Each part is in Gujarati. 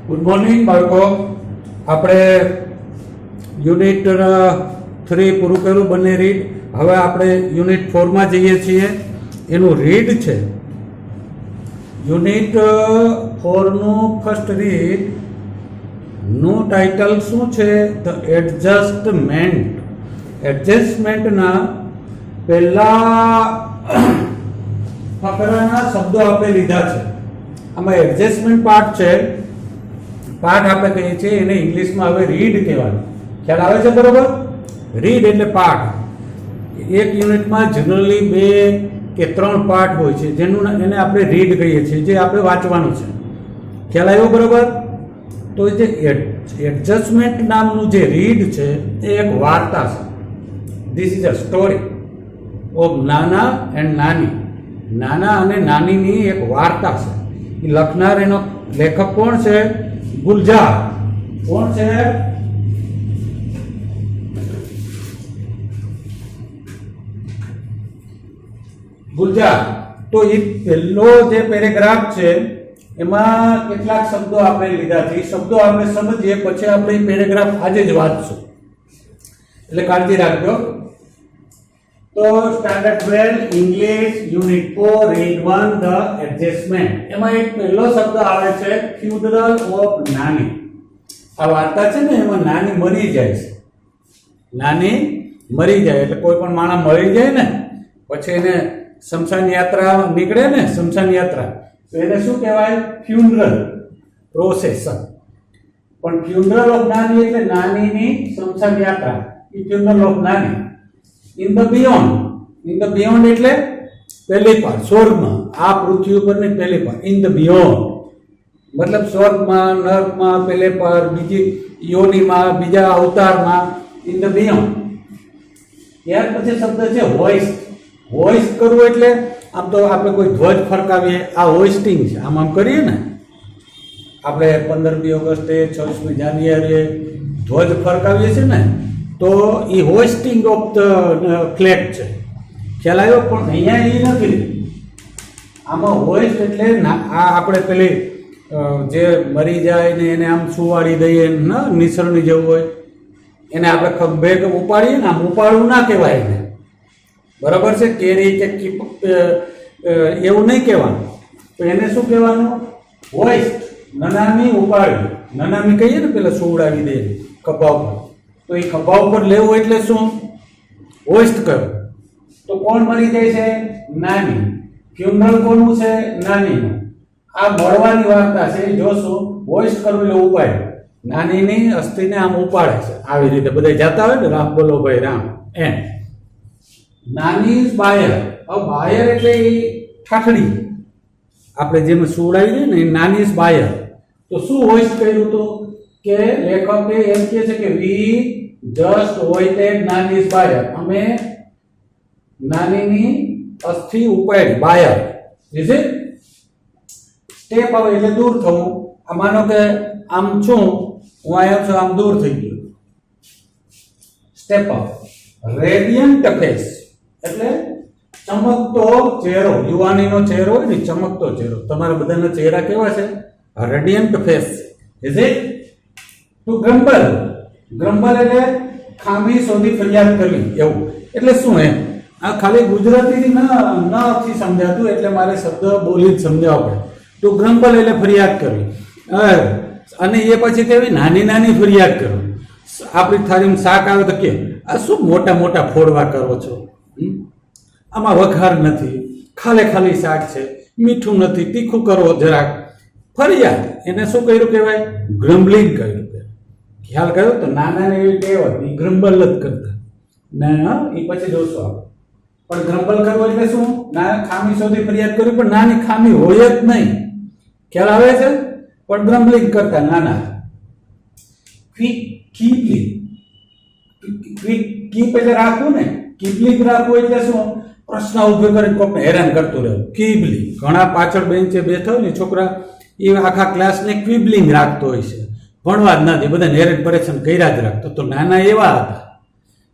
ગુડ મોર્નિંગ બાળકો. આપણે યુનિટ 3 પૂરું કર્યું, બંને રીડ. હવે આપણે યુનિટ 4 માં જઈએ છીએ. એનું રીડ છે યુનિટ 4 નું ફર્સ્ટ રીડ નું ટાઇટલ શું છે? The adjustment. એડજસ્ટમેન્ટના પહેલા ફકરાના શબ્દો આપણે લીધા છે. આમાં એડજસ્ટમેન્ટ પાર્ટ છે. પાર્ટ આપણે કહીએ છીએ એને ઇંગ્લિશમાં હવે રીડ કહેવાનું. ખ્યાલ આવે છે? બરોબર. રીડ એટલે પાર્ટ. એક યુનિટમાં જનરલી 2 કે 3 પાર્ટ હોય છે, જેનું એને આપણે રીડ કહીએ છીએ, જે આપણે વાંચવાનું છે. ખ્યાલ આવ્યો? બરોબર. તો જે એડજસ્ટમેન્ટ નામનું જે રીડ છે એ એક વાર્તા છે. This is a story of નાના એન્ડ નાની. નાના અને નાનીની એક વાર્તા છે. એ લખનાર એનો લેખક કોણ છે? ગુલજાર. કોણ છે? ગુલજાર. તો એ પહેલો જે પેરેગ્રાફ છે એમાં કેટલાક શબ્દો આપણે લીધા છે. એ શબ્દો આપણે સમજીએ, પછી આપણે એ પેરેગ્રાફ આજે જ વાંચશું, એટલે કાળજી રાખજો. તો standard 12 English unit 4 read 1 the adjustment. એમાં એક પહેલો શબ્દ આવે છે ફ્યુનરલ ઓફ નાની. આ વાર્તા છે ને, એમાં નાની મરી જાય છે. નાની મરી જાય એટલે કોઈ પણ માણસ મરી જાય ને પછી એને શમશાન યાત્રા નીકળે ને, શમશાન યાત્રા, તો એને શું કહેવાય? ફ્યુનરલ પ્રોસેસન. પણ ફ્યુનરલ ઓફ નાની એટલે નાનીની શમશાન યાત્રા. એ ફ્યુનરલ ઓફ નાની. In the beyond. In the beyond એટલે પહેલી પાર, સ્વર્ગમાં. આ પૃથ્વી ઉપરની પહેલી પાર. ઇન ધ બિયોન્ડ મતલબ સ્વર્ગમાં, નર્કમાં, પહેલે પાર, બીજી યોનિમાં, બીજા અવતારમાં. In the beyond. ત્યાર પછી શબ્દ છે હોઇસ્ટ. હોઇસ્ટ કરવું એટલે આમ તો આપણે કોઈ ધ્વજ ફરકાવીએ, આ હોઇસ્ટિંગ છે. આમ આમ કરીએ ને આપણે 15મી ઓગસ્ટે, 26મી જાન્યુઆરીએ ધ્વજ ફરકાવીએ છીએ ને, તો એ હોઇસ્ટિંગ ઓફ ધ ફ્લેગ છે. ખ્યાલ આવ્યો? પણ અહીંયા એ નથી. આમાં હોઇસ્ટ એટલે આ આપણે પેલી જે મરી જાય ને એને આમ સુવાડી દઈએ ને, નિસરણી જેવું હોય, એને આપણે ખભે ઉપાડીએ ને, આમ ઉપાડવું ના કહેવાય એને. બરાબર છે? કેરી કે એવું નહીં કહેવાનું. તો એને શું કહેવાનું? હોઇસ્ટ. નનામી ઉપાડવી. નનામી કહીએ ને, પેલા સુવડાવી દે ખભા ઉપર, તો એ ખભા ઉપર લેવું એટલે શું? હોઇસ્ટ કરવું. તો કોણ મરી જાય છે? નાની. ફ્યુનરલ કોનું છે? નાનીનું. આ મળવાની વાર્તા છે. જોશું. હોઇસ્ટ કરવું એટલે ઉપાડ. નાનીની અસ્થિને આમ ઉપાડે છે. આવી રીતે બધા જાતા હોય ને, રામ બોલો ભાઈ રામ, એમ. નાની ઇઝ બાયર. હવે બાયર એટલે એ ઠાઠડી, આપણે જેમ સુવડાવી દઈએ ને, એ નાની ઇઝ બાયર. તો શું હોઇસ્ટ કર્યું હતું કે લેખકે એમ કહે છે કે વી જસ્ટ હોઇસ્ટેડ નાની ઇઝ બાયર. અમે નાનીની અસ્થિ ઉપાડી. બાયર ઇઝ ઇટ. સ્ટેપ આવે એટલે દૂર થવું. આ માનો કે આમ છું, હું અહીંયા છું, આમ દૂર થઈ ગયું. Step up. રેડિયન્ટ ફેસ એટલે ચમકતો ચહેરો. યુવાનીનો ચહેરો હોય ને, ચમકતો ચહેરો. તમારા બધાના ચહેરા કેવા છે? Radiant face. Is it? To grumble. Grumble એટલે ખામી શોધી ફરિયાદ કરવી, એવું. એટલે શું એમ? આ ખાલી ગુજરાતીથી નથી સમજાતું, એટલે મારે શબ્દ બોલી જ સમજાવવા પડે. ટુ ગ્રમ્બલ એટલે ફરિયાદ કરવી. અને એ પછી કેવી નાની નાની ફરિયાદ કરવી. આપણી થાળીમાં શાક આવે તો કે આ શું મોટા મોટા ફોડવા કરો છો? આમાં વઘાર નથી, ખાલી શાક છે, મીઠું નથી, તીખું કરો જરાક. ફરિયાદ. એને શું કર્યું કહેવાય? ગ્રમ્બલિંગ કર્યું. ખ્યાલ કર્યો? તો નાના ને એવી કહેવત, એ ગ્રમ્બલ જ કરતા ના. એ પછી જોશો આપણે. પણ ગ્રમ્બલ કરવું એટલે શું? ના, ખામી શોધી ફરિયાદ કરવી, પણ નાની ખામી હોય જ નહીં. ખ્યાલ આવે છે? પણ ગ્રમ્બલિંગ કરતા નાના. કીપલિંગ. કીપ એટલે રાખવું ને, કીપલિંગ રાખવું એટલે શું? પ્રશ્ન ઉભો કરીને કોઈને હેરાન કરતું રહેવું. ક્વિબલિંગ. ઘણા પાછળ બેન્ચે બેઠા હોય ને છોકરા, એ આખા ક્લાસને ક્વિબલિંગ રાખતો હોય છે. ભણવા જ નથી, બધાને હેરાન પરેશાન કર્યા જ રાખતો. તો નાના એવા હતા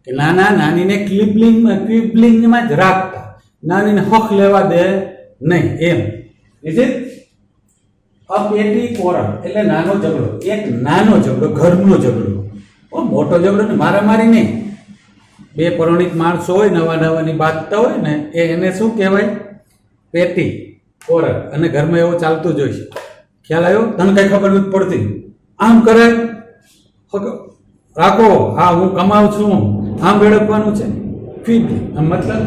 કે નાના નાનીને ક્વિબલિંગમાં જ રાખતા. નાનીને હક લેવા દે નહીં, એમ. Is it? અ પેટી કોરલ એટલે નાનો ઝઘડો, એક નાનો ઝઘડો, ઘરનો ઝઘડો, મોટો ઝઘડો ને મારામારી નહીં. બે પરિણીત માણસો હોય, નવા નવાની બાતતા હોય ને, એને શું કહેવાય? પેટી કોરલ. અને ઘરમાં એવું ચાલતું જ હોય છે. ખ્યાલ આવ્યો? તને કઈ ખબર નથી પડતી, આમ કરે રાખો, હા હું કમાઉં છું, આમ વેડકવાનું છે. ફીટ મતલબ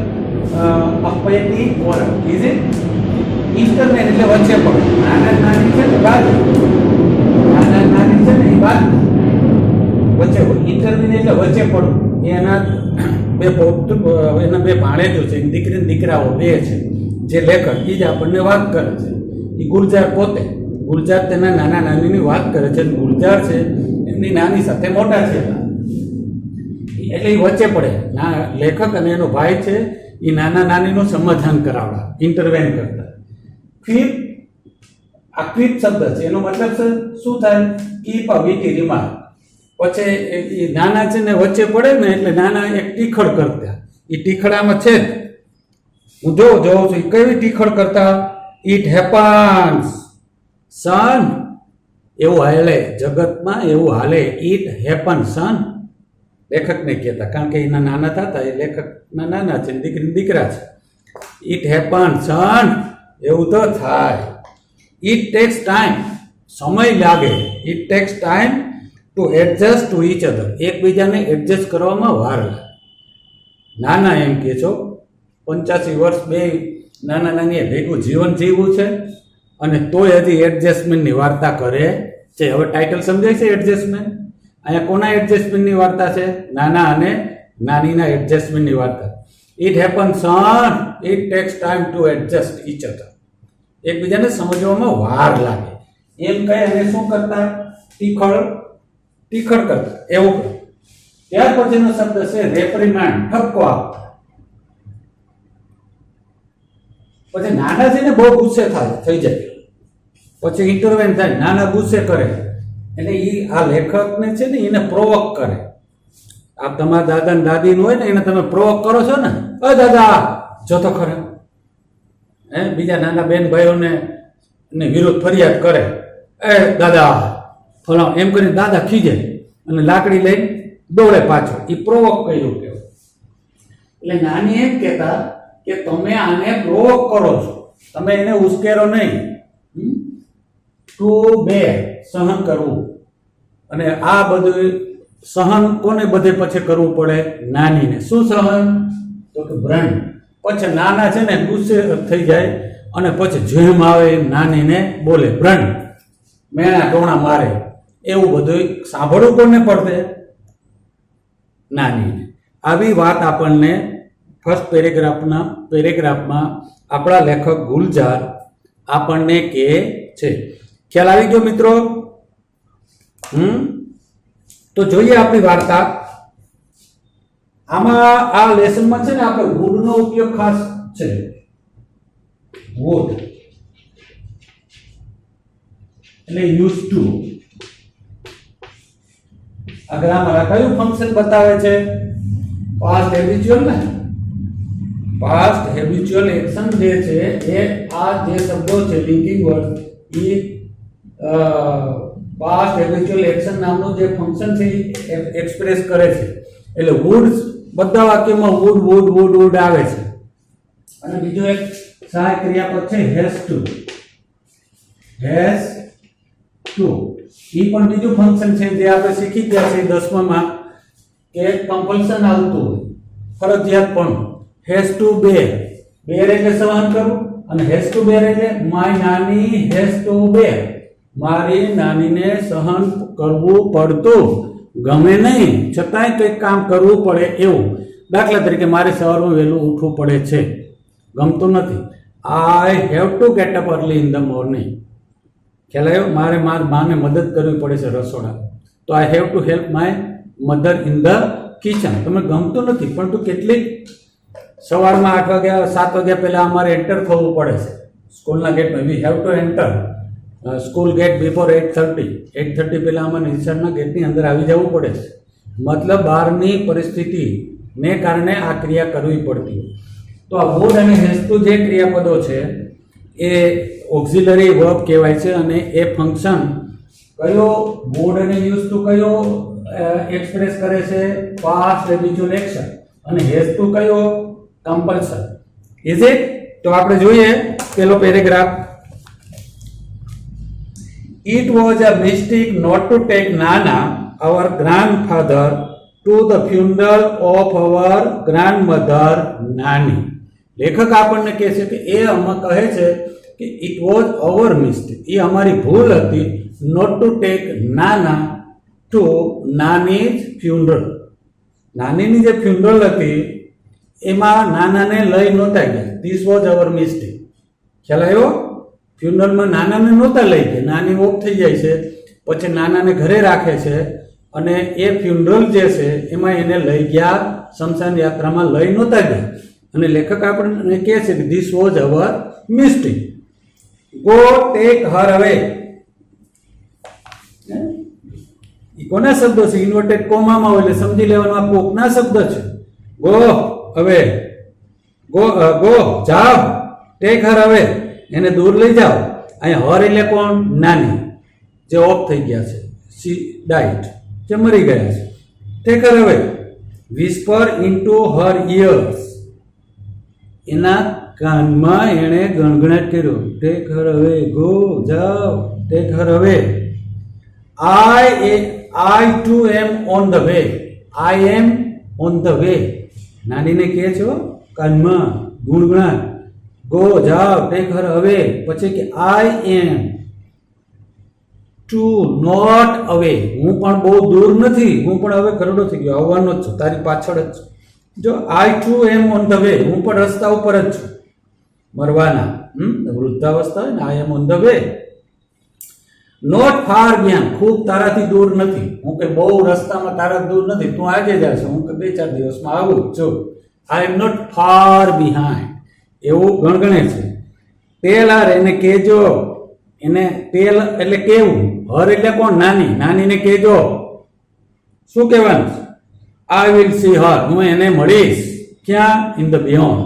પેટી કોરલ ઇઝ ઇન્ટરમેન એટલે વચ્ચે પડે. નાના નાની છે ને બાદ, નાના નાની છે ને એ બાદ વચ્ચે ઇન્ટરમેન એટલે વચ્ચે પડવું. એના બે ભાણેજો છે, દીકરી ને દીકરાઓ બે છે. જે લેખક એ જ આપણને વાત કરે છે. એ ગુલજાર પોતે, ગુલજાર તેના નાના નાનીની વાત કરે છે. ગુલજાર છે એમની નાની સાથે મોટા છે એટલે એ વચ્ચે પડે. લેખક અને એનો ભાઈ છે એ નાના નાનીનું સમાધાન કરાવડા, ઇન્ટરવેન કરતા. ક્વિપ, આ ક્વિપ શબ્દ છે, એનો મતલબ છે શું થાય? Keep a witty remark. પછી એ નાના છે ને વચ્ચે પડે ને એટલે નાના એક ટીખળ કરતા. એ ટીખડામાં છે હું જોઉં છું કેવી ટીખળ કરતા. ઇટ હેપન્સ સન, એવું હાલે જગતમાં, એવું હાલે. ઇટ હેપન સન, લેખકને કહેતા, કારણ કે એના નાના થતા, એ લેખકના નાના છે, દીકરી દીકરા છે. ઇટ હેપન સન, એવું તો થાય. ઇટ ટેક્સ ટાઈમ, સમય લાગે. It takes time to adjust to each other, એકબીજાને એડજસ્ટ કરવામાં વાર લાગે. નાના એમ કે છો 85 વર્ષ બે નાના નાની ભેગું જીવન જીવવું છે અને તોય હજી એડજસ્ટમેન્ટની વાર્તા કરે છે. હવે ટાઇટલ સમજાય છે? એડજસ્ટમેન્ટ. અહીંયા કોના એડજસ્ટમેન્ટની વાર્તા છે? નાના અને નાનીના એડજસ્ટમેન્ટની વાર્તા. It happens, it takes time to adjust each other, એકબીજાને સમજવામાં વાર લાગે એમ કહે. અને શું કરતા? ટીખળ કરતા, એવું. ત્યાર પછીનો શબ્દ છે રેપ્રિમાન્ડ, ઠપકો આપતા. પછી નાના છે ને બહુ ગુસ્સે થઈ જાય, પછી ઇન્ટરવેન થાય, નાના ગુસ્સે કરે એટલે આ લેખકને છે ને એને પ્રોવોક કરે. આ તમારા દાદા ને દાદી હોય ને એને તમે પ્રોવોક કરો છો ને, અ દાદા જો તો ખરા, બીજા નાના બેન ભાઈઓને વિરોધ ફરિયાદ કરે, એ દાદા ફલા એમ કરીને દાદા ખીજે અને લાકડી લઈને દોડે પાછો. એ પ્રોવોક કર્યું કહેવાય. એટલે નાની એમ કહેતા કે તમે આને પ્રોવોક કરો છો, તમે એને ઉશ્કેરો નહીં. ટુ બેર, સહન કરવું. અને આ બધું સહન કોને બધે પછી કરવું પડે? નાનીને. શું સહન? તો કે બ્રહ્મ. પછી નાના છે ને ગુસ્સે થઈ જાય અને પછી જેમ આવે એમ નાનીને બોલે, બ્રહ્મ, મેણા ટોણા મારે. એવું બધું સાંભળવું કોને પડશે? નાનીને. આવી વાત આપણને ફર્સ્ટ પેરેગ્રાફમાં આપણા લેખક ગુલજાર આપણને કહે છે. ખ્યાલ આવી ગયો મિત્રો? તો જોઈએ આપણી વાર્તા. આમાં આ લેસનમાં છે ને આપણે વુડનો ઉપયોગ ખાસ છે. વુડ એટલે યુઝ ટુ. આ ગ્રામર કયું ફંક્શન બતાવે છે? પાસ્ટ હેબિચ્યુઅલ ને. પાસ્ટ હેબિચ્યુઅલ એક્શન જે છે એ આ જે શબ્દો છે લિંકિંગ વર્ડ, એ પાસ્ટ હેબિચ્યુઅલ એક્શન નામનું જે ફંક્શન છે એ એક્સપ્રેસ કરે છે. એટલે વુડ બધા વાક્યમાં વુડ વુડ વુડ વુડ આવે છે. અને બીજો એક સહાયક ક્રિયાપદ છે હેઝ ટુ. હેઝ ટુ એ પણ બીજું ફંક્શન છે જે આપણે શીખી ગયા છે 10માં કે કમ્પલ્શન આવતું હોય, ફરજિયાત પણ. હેઝ ટુ બેર, બેર એટલે સહન કરવું, અને હેઝ ટુ બેર એટલે માય નાની હેઝ ટુ બેર, મારી નાનીને સહન કરવું પડતું, ગમે નહીં છતાંય કંઈક કામ કરવું પડે એવું. દાખલા તરીકે મારે સવારમાં વહેલું ઉઠવું પડે છે, ગમતું નથી. I have to get up early in the morning. ખ્યાલ આવ્યો? મારે મારી માને મદદ કરવી પડે છે રસોડા, તો I have to help my mother in the kitchen. તમને ગમતું નથી પરંતુ કેટલીક સવારમાં 8 વાગ્યા 7 વાગ્યા પહેલાં અમારે એન્ટર થવું પડે છે સ્કૂલના ગેટમાં. We have to enter school gate before 8:30. 8:30 પહેલાં અમારે નિશાળના ગેટની અંદર આવી જવું પડે છે. મતલબ બહારની પરિસ્થિતિને કારણે આ ક્રિયા કરવી પડતી. તો આ વુડ અને હેઝ ટુ જે ક્રિયાપદો છે એ ઓક્ઝિલરી વર્બ કહેવાય છે અને એ ફંક્શન કયો મોડ અને યુઝ ટુ કયો એક્સપ્રેસ કરે છે? Past regular action. અને હેઝ ટુ કયો? કમ્પલ્સન. Is it? તો આપણે જોઈએ પેલો paragraph. It was a mistake not to take Nana, our grandfather, to the funeral of our grandmother Nani. લેખક આપણને કહે છે કે એ કહે છે કે ઇટ વોઝ અવર મિસ્ટેક, એ અમારી ભૂલ હતી, નોટ ટુ ટેક નાના ટુ નાનીઝ ફ્યુનરલ. નાનીની જે ફ્યુનરલ હતી એમાં નાનાને લઈ નહોતા ગયા. This was hour mistake. ખ્યાલ આવ્યો? ફ્યુનરલમાં નાનાને નહોતા લઈ ગયા. નાની ઓફ થઈ જાય છે, પછી નાનાને ઘરે રાખે છે અને એ ફ્યુનરલ જે છે એમાં એને લઈ ગયા, શમશાન યાત્રામાં લઈ નહોતા ગયા. અને લેખક આપણને કહે છે કે this was hour mistake. Go tech હર અવે. એ કોના શબ્દો છે? ઇન્વર્ટેડ કોમામાં હોય એટલે સમજી લેવાનું આ કોકના શબ્દ છે. ગો હવે, ગો જાઓ, ટેક હર અવે, એને દૂર લઈ જાઓ. અહીંયા હર એટલે કોણ? નાની, જે ઓફ થઈ ગયા છે, સી ડાઇટ, જે મરી ગયા છે. ટેક હર અવે. વિસ્પર ઇન્ટુ હર ઇયર્સ. એના કાનમાં એણે ગણગણાટ કર્યો. ટેક હર અવે, ગો જાઓ, ટેક હર અવે. I too am on the way. I am on the way. નાનીને કહે છો કાનમાં ગુણગણાટ. ગો જાઓ, ટેક હર અવે. પછી કે I am too not away. હું પણ બહુ દૂર નથી, હું પણ હવે ખરડો થઈ ગયો, આવવાનો જ છું, તારી પાછળ જ છું. જો I too am on the way, હું પણ રસ્તા ઉપર જ છું મરવાના. વૃદ્ધાવસ્થા હોય ને, I am on the way. Not far behind, ખૂબ તારાથી દૂર નથી, હું કે બહુ રસ્તામાં તારા દૂર નથી, તું આજે જાય છે, હું કે 2-4 દિવસમાં આવું છું. આઈ એમ નોટ ફાર બિહાઇન્ડ, એવું ગણગણે છે. ટેલ હર, એને કહેજો. એને ટેલ એટલે કેવું, હર એટલે કોણ? નાની. નાનીને કહેજો. શું કહેવાનું? આઈ વિલ સી હર, હું એને મળીશ. ક્યાં? In the beyond.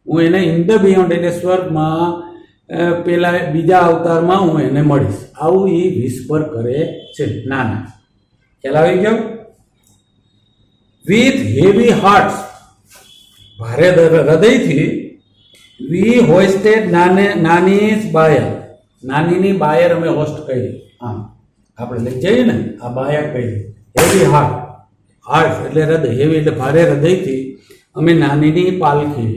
હું એને ઇન ધ બિયોન્ડ એટલે સ્વર્ગમાં, પેલા બીજા અવતારમાં હું એને મળીશ. આવું એ વિસ્પર કરે છે નાના. ખ્યાલ આવી ગયો? વિથ હેવી હાર્ટ્સ, ભારે હૃદયથી, વી હોસ્ટેડ નાનીઝ બાયર. નાનીની બાયર અમે હોસ્ટ કરી. આમ આપણે લઈ જઈએ ને, આ બાયર કરી. હેવી હાર્ટ એટલે હૃદય, હેવી એટલે ભારે હૃદયથી અમે નાનીની પાલખી,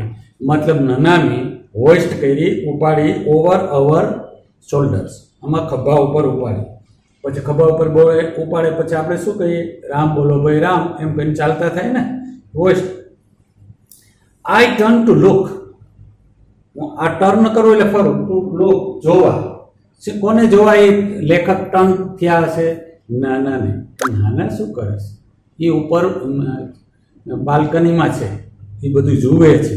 મતલબ નનામી હોસ્ટ કરી, ઉપાડી, ઓવર અવર શોલ્ડર્સ, આમાં ખભા ઉપર ઉપાડી. પછી ખભા ઉપર ઉપાડે પછી આપણે શું કહીએ? રામ બોલો ભાઈ રામ, એમ કહીને ચાલતા થાય ને, host. I turn to look, હું આ ટર્ન કરું એટલે ફરું, ટુ લુક જોવા. કોને જોવા? એ લેખક ટર્ન થયા હશે નાનાને. નાના શું કરે છે? એ ઉપર બાલ્કનીમાં છે, એ બધું જુએ છે.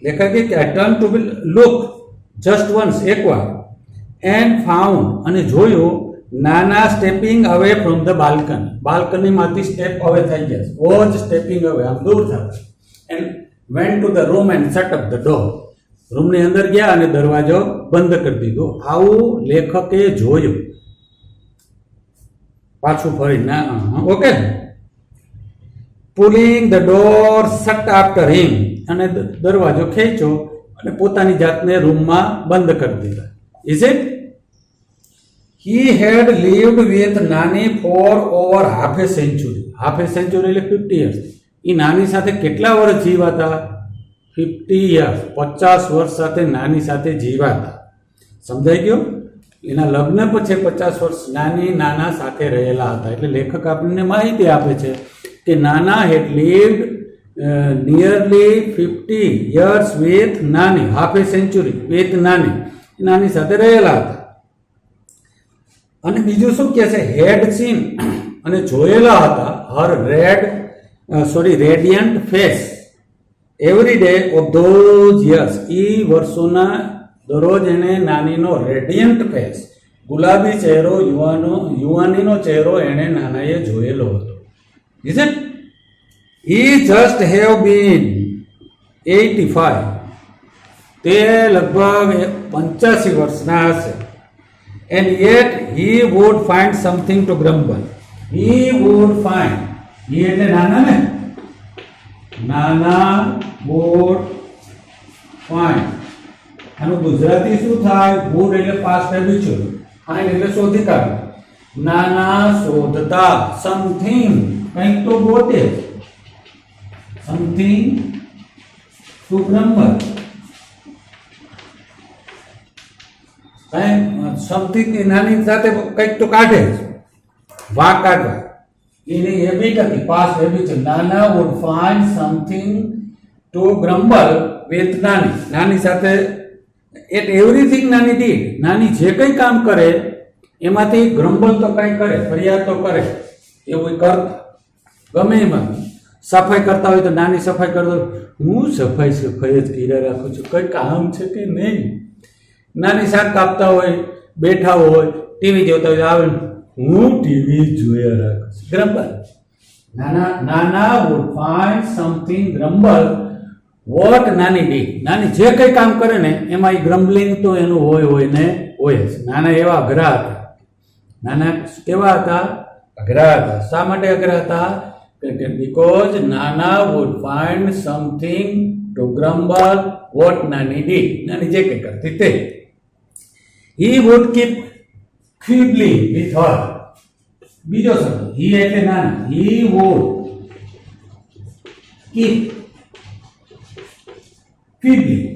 લેખક કે I turn to look just once, એકવાર. એન્ડ ફાઉન્ડ, અને જોયું, નાના stepping away from the balcony. બાલ્કનીમાંથી સ્ટેપ અવે થઈ ગયા, વોઝ સ્ટેપિંગ અવે, આમ દૂર થતા. And went to the room and shut up the door. રૂમની અંદર ગયા અને દરવાજો બંધ કરી દીધો. આવું લેખકે જોયું. પાછું ફરી ના, okay. Pulling the door shut after him, અને દરવાજો ખેંચો અને પોતાની જાતને રૂમમાં બંધ કરી દીધા. Is it? He had lived with નાની for over half a century. Half a century એટલે 50 years. એ નાની સાથે કેટલા વર્ષ જીવાતા? 50 years. 50 વર્ષ સાથે નાની સાથે જીવાતા. સમજાઈ ગયો? એના લગ્ન પછી 50 વર્ષ નાના સાથે રહેલા હતા. એટલે લેખક આપણને માહિતી આપે છે કે નાના હેડ લીવ્ડ નિયરલી 50 years with નાની, હાફ એ સેન્ચુરી વિથ નાની સાથે રહેલા હતા. અને બીજું શું કહે છે? હેડ સીન, અને જોયેલા હતા, her radiant face every day of those years. એ વર્ષોના દરરોજ એને નાનીનો રેડિયન્ટ ફેસ, ગુલાબી ચહેરો, યુવાનીનો ચહેરો એને નાનાએ જોયેલો હતો. Is it? He just have been 85. તે લગભગ 85 વર્ષના હશે. And yet he would find something to grumble. He would find. He એટલે નાના ને, નાના would find. આનું ગુજરાતી શું થાય? would એટલે past habitual, find એટલે શોધી કાઢવું. નાના શોધતા, something કંઈક તો ગોતે, something to grumble. સમથિંગ નાની સાથે કંઈક તો કાઢે, વાક કાઢવા એની હેબિટ હતી, પાસ્ટ હેબિટ છે. Nana would find something to grumble with nani. નાની સાથે એટ એવરીથિંગ નાની ડીડ, નાની જે કંઈ કામ કરે એમાંથી ગ્રમ્બલ તો કંઈ કરે, ફરિયાદ તો કરે, એવું કરતા. ગમે એમાં સફાઈ કરતા હોય તો નાની સફાઈ કરતો, હું સફાઈ જ કર્યા રાખું છું, કંઈ કામ છે કે નહીં. નાની શાક કાપતા હોય, બેઠા હોય, ટીવી જોતા હોય, આવે હું ટીવી જોયા રાખું છું, ગ્રમ્બલ. નાના would find something ગ્રમ્બલ what nani did. નાની જે કંઈ કામ કરે ને એમાં એ ગ્રમ્બલિંગ તો એનું હોય ને હોય જ. નાના એવા અઘરા હતા. નાના કેવા હતા? અઘરા હતા. શા માટે અઘરા હતા? Because nana would find something to grumble what nani did. નાની જે કંઈ કરતી તે. He would keep quibbling with her. બીજો શબ્દ he એટલે નાના. He would keep quibbling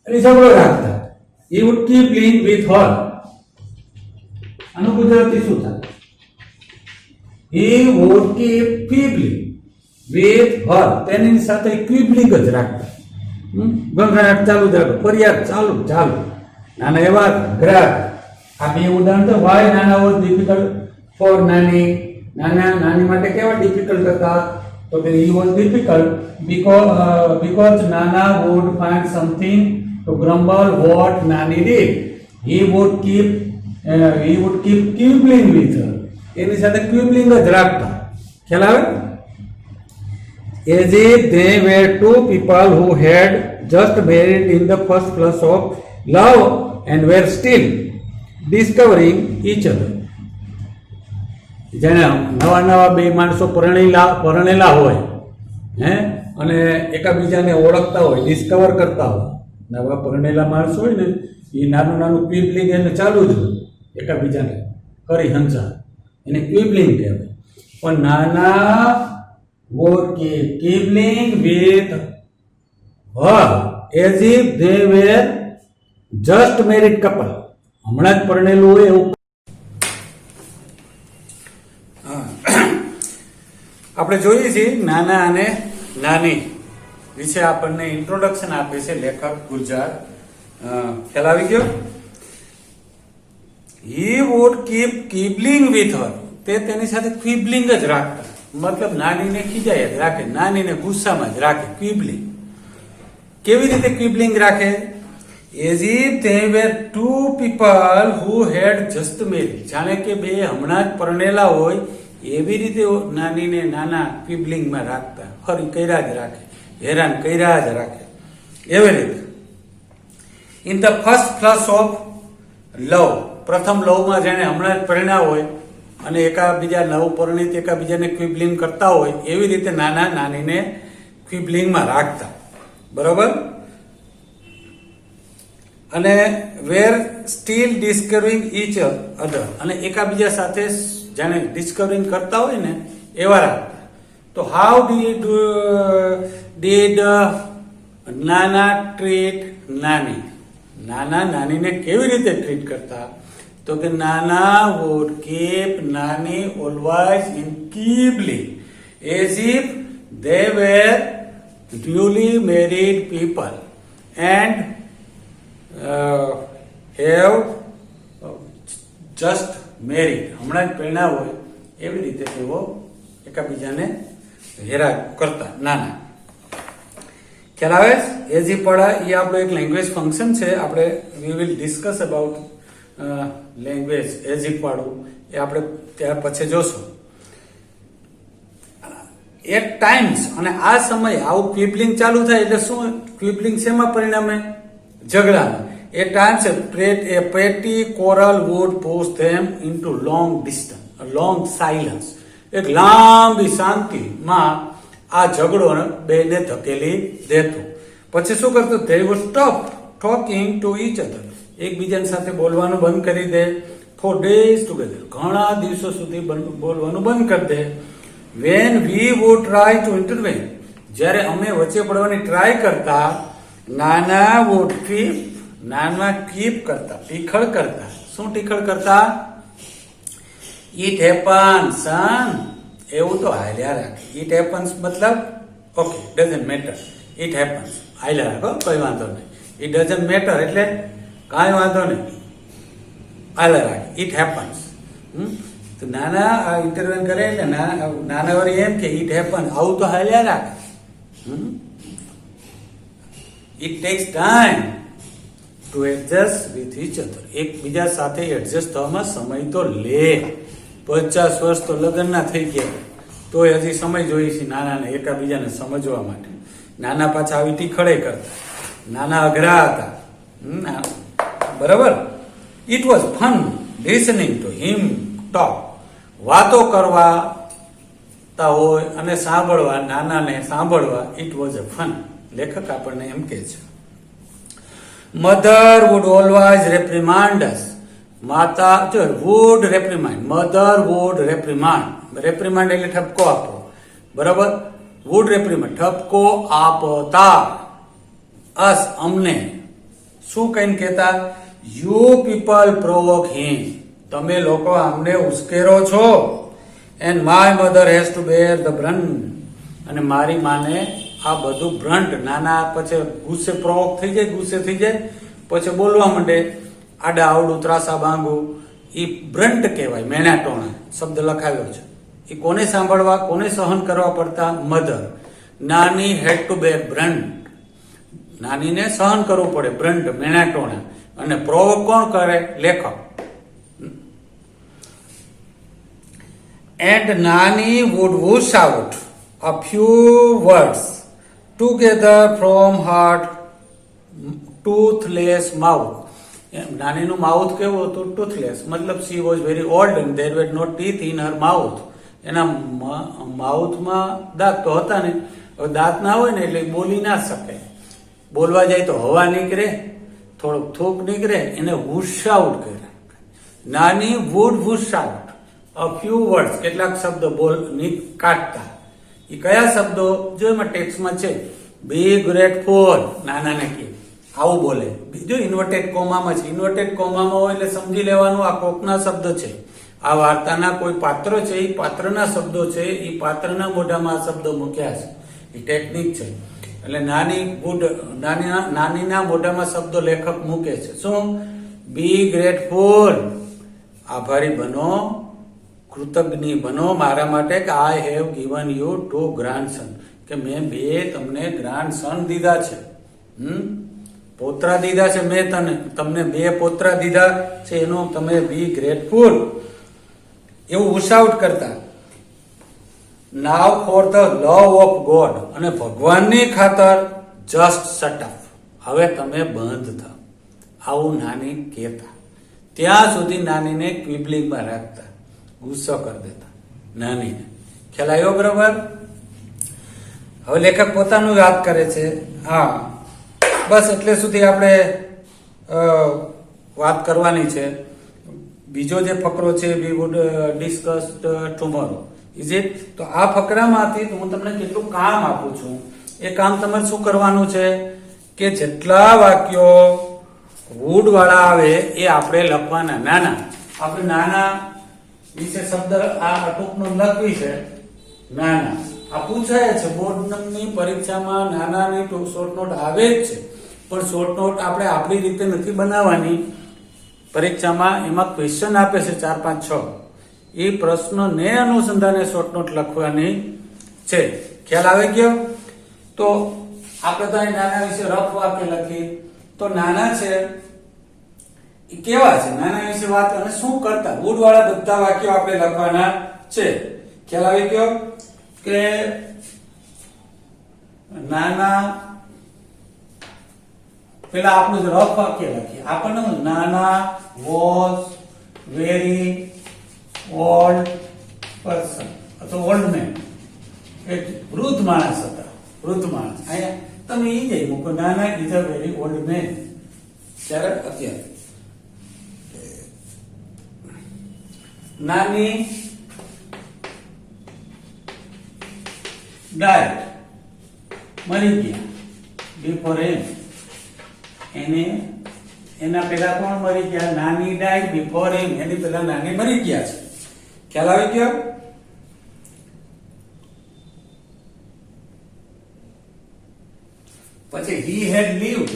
એટલે ઝઘડો રાખતા. He would keep quibbling with her. આનું ગુજરાતી શું થાય? He would keep quibbling with her. તેની સાથે quibbling જ રાખતા. ગંગરાટ ચાલુ જ રાખો, ફરિયાદ ચાલુ. નાના એવા ગ્રાહક. આ બે ઉદાહરણ તો વાય નાના વોઝ ડિફિકલ્ટ ફોર નાની. નાની માટે કેવા ડિફિકલ્ટ હતા? તો કે he was difficult because Nana would find something to grumble what Nani did. He would keep quibbling with her. એની સાથે quibbling જ રાખતા. ખ્યાલ આવે? As if they were two people who had just married in the first flush of love and were still discovering each other. જેને નવા બે માણસો પરણેલા હોય અને એકાબીજાને ઓળખતા હોય, ડિસ્કવર કરતા હોય. નવા પરણેલા માણસો હોય ને એ નાનું ક્વિબલિંગ એને ચાલુ જ હોય, એકાબીજાને કરી હંસા, એને ક્વિબલિંગ કહેવાય. પણ નાના would keep quibbling with her as if they were just married couple. હમણાં જ પરણેલું હોય એવું. આપણે જોઈએ છીએ નાના અને નાની વિશે આપણને ઇન્ટ્રોડક્શન આપે છે લેખક ગુલજાર. ખ્યાલ આવી ગયો? He would keep quibbling with her. તે તેની સાથે ક્વિબલિંગ જ રાખતા. મતલબ નાનીને ખીજાય જ રાખે, નાનીને ગુસ્સામાં જ રાખે. ક્વિબલિંગ કેવી રીતે ક્વિબલિંગ રાખે? As if they were two people who had just married. જાણે કે બે હમણાં જ પરણેલા હોય એવી રીતે નાનીને નાના ક્વિબલિંગમાં રાખતા. ફરી કર્યા જ રાખે, હેરાન કર્યા જ રાખે, એવી રીતે. In the first flush of લવ. પ્રથમ લવમાં જેને હમણાં જ પરણ્યા હોય અને એકાબીજા નવપરિણીત એકાબીજાને ક્વિબલિંગ કરતા હોય એવી રીતે નાના નાનીને ક્વિબલિંગમાં રાખતા. બરોબર? અને વેર સ્ટીલ ડિસ્કવરિંગ ઈચ અધર. અને એકાબીજા સાથે જાણે ડિસ્કવરિંગ કરતા હોય ને એવા રાખતા. તો હાઉ ડીડ નાના ટ્રીટ નાની. નાના નાનીને કેવી રીતે ટ્રીટ કરતા? તો કે નાના would keep Nani always in quibbling as if they were newly married people and have just married. હમણાં જ પરણ્યા હોય એવી રીતે તેઓ એકાબીજાને હેરાન કરતા. નાના ખ્યાલ આવે? એઝી પડા એ આપણું એક લેંગ્વેજ ફંક્શન છે. આપણે we will discuss about language એઝી પાડું એ આપણે ત્યાર પછી જોશું. એટ ટાઈમ્સ, અને આ સમય આવું ક્વિબલિંગ ચાલુ થાય એટલે શું ક્વિબલિંગ શેમાં પરિણામે? ઝઘડામાં. At times a petty quarrel would push them into long distance, a long silence. એક લાંબી શાંતિમાં આ ઝઘડો બેને ધકેલી દેતો. પછી શું કરતું? they would stop talking to each other. એકબીજાની સાથે બોલવાનું બંધ કરી દે. for days together, ઘણા દિવસો સુધી બોલવાનું બંધ કરી દે. when we would try to intervene, જ્યારે અમે વચ્ચે પડવાની ટ્રાય કરતા, નાના would keep, નાના કીપ કરતા, ટીખળ કરતા. શું ટીખળ કરતા? it happens son, એવું તો હાલ્યા રાખે. it happens મતલબ okay, doesn't matter, it happens હાલ્યા રાખો, કોઈ વાંધો નહીં. it doesn't matter એટલે કાંઈ વાંધો નહીં, હાલ્યા રાખે. it happens. તો નાના ઇન્ટરવેન કરે એટલે નાના વાળી એમ કે it happens, આવું તો હાલ્યા રાખે. it takes time to adjust with each other. એકબીજા સાથે એડજસ્ટ થવામાં સમય તો લે. 50 વર્ષ તો લગ્ન ના થઈ ગયા તો હજી સમય જોઈએ છે નાનાને એકાબીજાને સમજવા માટે. નાના પાછા આવી ટીખળે કરતા, નાના અઘરા હતા. બરાબર. It was fun listening to him talk. વાતો કરવાતા હોય અને સાંભળવા, નાનાને સાંભળવા. It was a fun. લેખક આપણને એમ કહે છે, મધર વુડ ઓલવેઝ રેપ્રિમાન્ડ અસ. માતા જો વુડ રેપ્રિમાન્ડ, મધર વુડ રેપ્રિમાન્ડ. રેપ્રિમાન્ડ એટલે ઠપકો આપો. બરાબર. વુડ રેપ્રિમાન્ડ ઠપકો આપતા. અસ અમને શું કહીને કહેતા? You people provoke him. તમે લોકો અમને ઉશ્કેરો છો. And my mother has to bear the brunt. અને મારી માને આ બધું બ્રન્ટ. નાના પછી ગુસ્સે પ્રોવોક થઈ જાય, ગુસ્સે થઈ જાય, પછી બોલવા માંડે, આડા આવડું ત્રાસા બાંગું. એ બ્રન્ટ કહેવાય. મેણા ટોણા શબ્દ લખાવ્યો છે. એ કોને સાંભળવા, કોને સહન કરવા પડતા? મધર. નાની હેડ ટુ બેર બ્રન્ટ. નાનીને સહન કરવું પડે બ્રન્ટ, મેણા ટોણા. અને પ્રોવોક કોણ કરે? લેખક. એન્ડ નાની wood whoosh out a few words together from her toothless mouth. નાનીનું માઉથ કેવું હતું? ટૂથલેસ. મતલબ she was very old and there were no teeth in her mouth. એના માઉથમાં દાંત તો હતા ને. હવે દાંત ના હોય ને એટલે બોલી ના શકે. બોલવા જાય તો હવા નીકળે, થોડુંક થૂક નીકળે, એને whoosh out કરે. નાની would whoosh out a few words, કેટલાક શબ્દો કાઢતા. એ કયા શબ્દો? જો એમાં ટેક્સ્ટમાં છે, બી ગ્રેટફુલ. નાનાને કે આવું બોલે. બીજું ઇન્વર્ટેડ કોમામાં છે. ઇન્વર્ટેડ કોમામાં હોય એટલે સમજી લેવાનું આ કોકના શબ્દ છે. આ વાર્તાના કોઈ પાત્ર છે, એ પાત્રના શબ્દો છે. એ પાત્રના મોઢામાં આ શબ્દો મૂક્યા છે. એ ટેકનિક છે. એટલે નાનીના મોઢામાં શબ્દો લેખક મૂકે છે. શું? બી ગ્રેટફુલ. આભારી બનો, કૃતજ્ઞ બનો મારા માટે કે આઈ હેવ ગિવન યુ 2 ગ્રાન્ડસન. કે મેં 2 તમને ગ્રાન્ડસન દીધા છે. પોતરા દીધા છે મેં તમને 2 પોતરા દીધા છે. એનું તમે બી ગ્રેટફુલ એવું ઉશાઉટ કરતા. Now for the love of God. અને ભગવાનની ખાતર જસ્ટ શટ અપ. હવે તમે બંધ થાવ. આવું નાની કહેતા. ત્યાં સુધી નાનીને ક્વિબલિંગમાં રાખતા, ગુસ્સો કરી દેતા નાનીને. ખ્યાલ આવ્યો? બરાબર. હવે લેખક પોતાનું વાત કરે છે. હા, બસ એટલે સુધી આપણે વાત કરવાની છે. બીજો જે ફકરો છે વી wood discuss tomorrow. Is it? તો આ ફકરામાંથી હું તમને કેટલું કામ આપું છું. એ કામ તમારે શું કરવાનું છે કે જેટલા વાક્યો વુડ વાળા આવે એ આપણે લખવાના. નાના આપણે નાના વિશે શબ્દ આ ટૂંકનો લખવી છે. નાના આ પૂછાય છે બોર્ડની પરીક્ષામાં. નાનાની શોર્ટ નોટ આવે જ છે, પણ શોર્ટ નોટ આપણે આપણી રીતે નથી બનાવવાની. પરીક્ષામાં એમાં ક્વેશ્ચન આપે છે 4, 5, 6. એ પ્રશ્નને અનુસંધાને શોર્ટ નોટ લખવાની છે. ખ્યાલ આવી ગયો? તો આપણે તો અહીં નાના વિશે રફ વાક્ય લખી. તો નાના છે એ કેવા છે, નાના વિશે વાત અને શું કરતા. વુડ વાળા બધા વાક્યો આપણે લખવાના છે. ખ્યાલ આવી ગયો? કે નાના પેલા આપણું જ રફ વાક્ય લખીએ. આપણને નાના વોઝ વેરી ઓલ્ડ પર્સન અથવા ઓલ્ડ મેન, એક વૃદ્ધ માણસ હતા. વૃદ્ધ માણસ અહીંયા તમે ઈ જઈ મૂકો, નાના is a very old man. ત્યારે અત્યારે નાની ડાયડ મરી ગયા બિફોર એમ. એના પેલા કોણ મરી ગયા? નાની ડાયડ બિફોર એમ. એની પેલા નાની મરી ગયા છે. ખ્યાલ આવી ગયો? પછી he had lived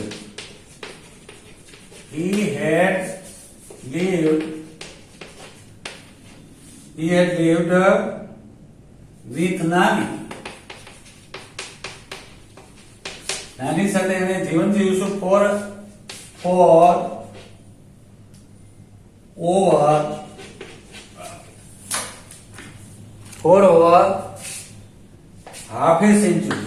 with નાની. નાની સાથે એને જીવન જીવ્યું છે for over half a century.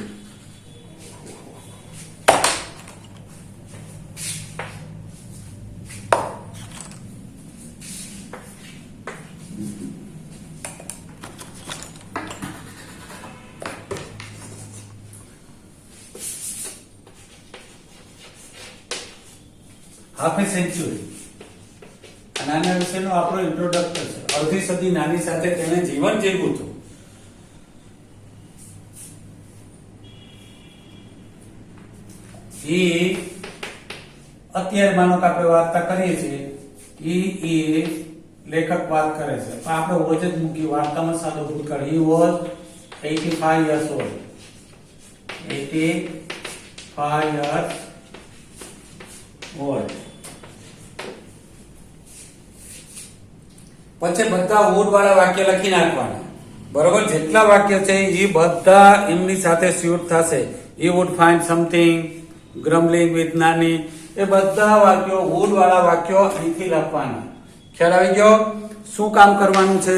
Half a century. નાના વિશેનો આપણો ઇન્ટ્રોડક્ટર છે. અડધી સદી નાની સાથે તેને જીવન જીવ્યું હતું. અત્યારે માનો કે આપણે વાર્તા કરીએ છીએ, લેખક વાત કરે છે, પણ આપણે ઓજ જ મૂકી વાર્તામાં સાદો ભૂતકાળ. he was 85 years old. 85 years old. પછી બધા વુડ વાળા વાક્ય લખી નાખવાના. બરોબર? જેટલા વાક્ય છે એ બધા એમની સાથે સ્યુટ થશે. he would find something, grumbling with નાની, એ બધા વાક્યો વુડ વાળા વાક્યો અહીંથી લખવાના. ખ્યાલ આવી ગયો? શું કામ કરવાનું છે?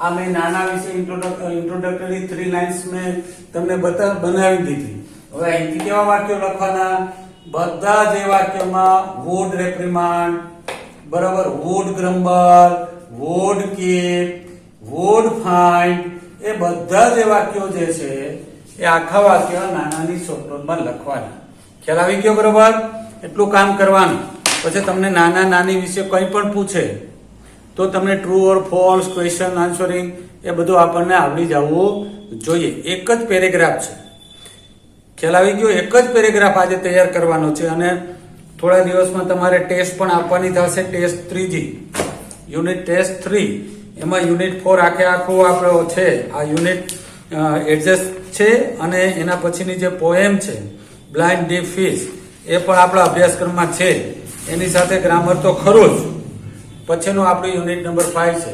આ મેં નાના વિશે ઇન્ટ્રોડક્ટરી 3 લાઇન્સ મેં તમને બનાવી દીધી. હવે અહીંથી કેવા વાક્યો લખવાના? બધા જે વાક્યોમાં વુડ રેપ્રિમાન્ડ, બરાબર, would grumble, would keep, would find, એ બધા જે વાક્યો જે છે એ આખા વાક્ય નાનાની શોર્ટનોટમાં લખવાના. ખ્યાલ આવી ગયો? બરોબર? એટલું કામ કરવાનું. પછી તમને નાના નાની વિશે કંઈ પણ પૂછે તો તમને true or false question answering એ બધું આપણને આવડી જવું જોઈએ. એક જ પેરેગ્રાફ છે. ખ્યાલ આવી ગયો? એક જ પેરેગ્રાફ આજે તૈયાર કરવાનો છે અને થોડા દિવસમાં તમારે ટેસ્ટ પણ આપવાની થશે. ટેસ્ટ 3G યુનિટ ટેસ્ટ 3, એમાં યુનિટ 4 આખું આપણો છે. આ યુનિટ એડજસ્ટ છે અને એના પછીની જે પોએમ છે બ્લાઇન્ડ ડીપ ફિશ એ પણ આપણા અભ્યાસક્રમમાં છે. એની સાથે ગ્રામર તો ખરું જ. પછીનું આપણું યુનિટ નંબર 5 છે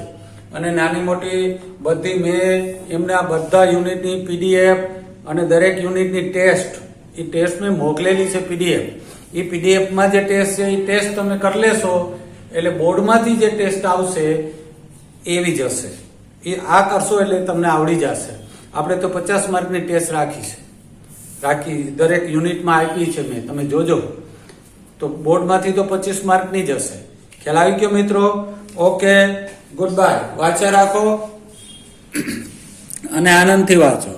અને નાની મોટી બધી મેં એમના બધા યુનિટની PDF અને દરેક યુનિટની ટેસ્ટ, એ ટેસ્ટ મેં મોકલેલી છે PDF. એ PDFમાં જે ટેસ્ટ છે એ ટેસ્ટ તમે કરી લેશો એટલે બોર્ડમાંથી જે ટેસ્ટ આવશે એવી જ હશે. એ આ કરશો એટલે તમને આવડી જશે. આપણે તો 50 માર્કની ટેસ્ટ રાખી દરેક યુનિટમાં આપી છે મેં, તમે જોજો. તો બોર્ડમાંથી તો 25 માર્કની જ હશે. ખ્યાલ આવી ગયો મિત્રો? Okay, good bye. વાંચ્યા રાખો અને આનંદથી વાંચો.